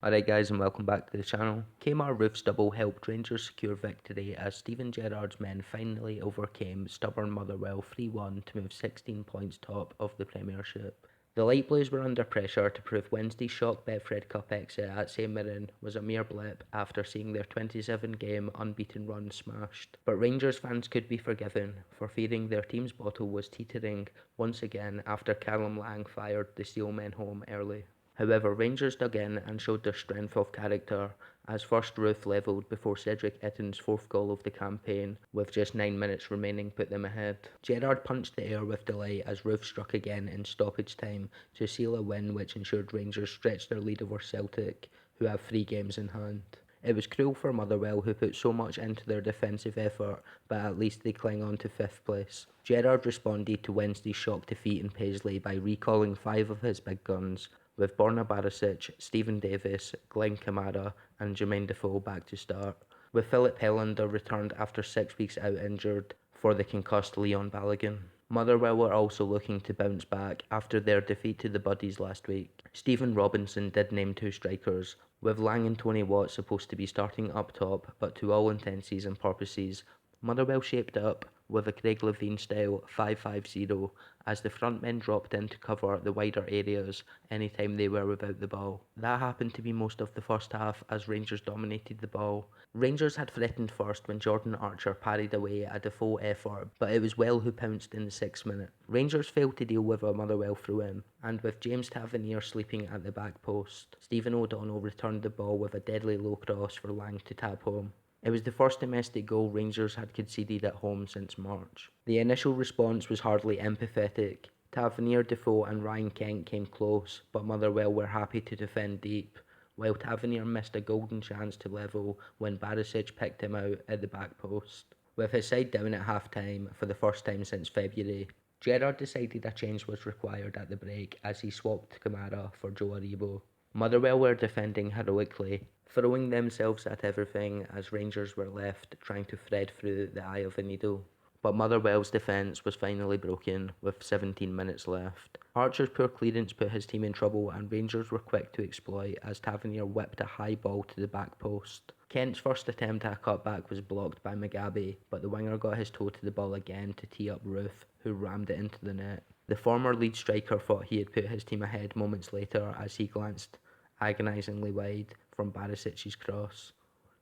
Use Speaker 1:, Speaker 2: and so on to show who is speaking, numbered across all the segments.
Speaker 1: Alright guys, and welcome back to the channel. Kmart Roof's double helped Rangers secure victory as Steven Gerrard's men finally overcame stubborn Motherwell 3-1 to move 16 points top of the Premiership. The Light Blues were under pressure to prove Wednesday's shock Betfred Cup exit at St Mirren was a mere blip after seeing their 27-game unbeaten run smashed. But Rangers fans could be forgiven for fearing their team's bottle was teetering once again after Callum Lang fired the Steelmen home early. However, Rangers dug in and showed their strength of character as first Roof levelled before Cedric Itten's fourth goal of the campaign, with just 9 minutes remaining, put them ahead. Gerrard punched the air with delight as Roof struck again in stoppage time to seal a win which ensured Rangers stretched their lead over Celtic, who have 3 games in hand. It was cruel for Motherwell, who put so much into their defensive effort, but at least they cling on to 5th place. Gerrard responded to Wednesday's shock defeat in Paisley by recalling 5 of his big guns, with Borna Barisic, Stephen Davis, Glenn Kamara and Jermaine Defoe back to start, with Philip Helander returned after 6 weeks out injured for the concussed Leon Balogun. Motherwell were also looking to bounce back after their defeat to the Buddies last week. Stephen Robinson did name 2 strikers, with Lang and Tony Watt supposed to be starting up top, but to all intensities and purposes, Motherwell shaped up with a Craig Levein-style 5-5-0 as the front men dropped in to cover the wider areas anytime they were without the ball. That happened to be most of the first half as Rangers dominated the ball. Rangers had threatened first when Jordan Archer parried away a Defoe effort, but it was Well who pounced in the 6th minute. Rangers failed to deal with a Motherwell throw-in, and with James Tavernier sleeping at the back post, Stephen O'Donnell returned the ball with a deadly low cross for Lang to tap home. It was the first domestic goal Rangers had conceded at home since March. The initial response was hardly empathetic. Tavernier, Defoe and Ryan Kent came close, but Motherwell were happy to defend deep, while Tavernier missed a golden chance to level when Barisic picked him out at the back post. With his side down at half-time for the first time since February, Gerrard decided a change was required at the break as he swapped Kamara for Joe Aribo. Motherwell were defending heroically, throwing themselves at everything as Rangers were left trying to thread through the eye of a needle. But Motherwell's defence was finally broken with 17 minutes left. Archer's poor clearance put his team in trouble and Rangers were quick to exploit as Tavernier whipped a high ball to the back post. Kent's first attempt at a cutback was blocked by Mugabe, but the winger got his toe to the ball again to tee up Roof, who rammed it into the net. The former lead striker thought he had put his team ahead moments later as he glanced agonisingly wide from Barisic's cross,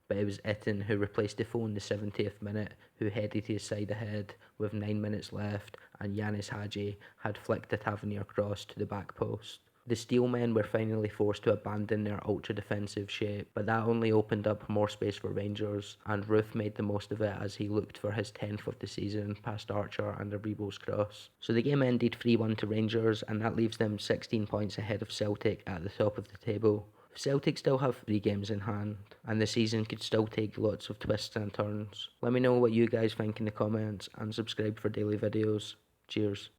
Speaker 1: but it was Itten who replaced Defoe in the 70th minute, who headed his side ahead with 9 minutes left, and Yanis Hagi had flicked a Tavernier cross to the back post. The Steelmen were finally forced to abandon their ultra-defensive shape, but that only opened up more space for Rangers, and Roof made the most of it as he looked for his 10th of the season past Archer and Aribo's cross. So the game ended 3-1 to Rangers, and that leaves them 16 points ahead of Celtic at the top of the table. Celtic still have 3 games in hand, and the season could still take lots of twists and turns. Let me know what you guys think in the comments, and subscribe for daily videos. Cheers.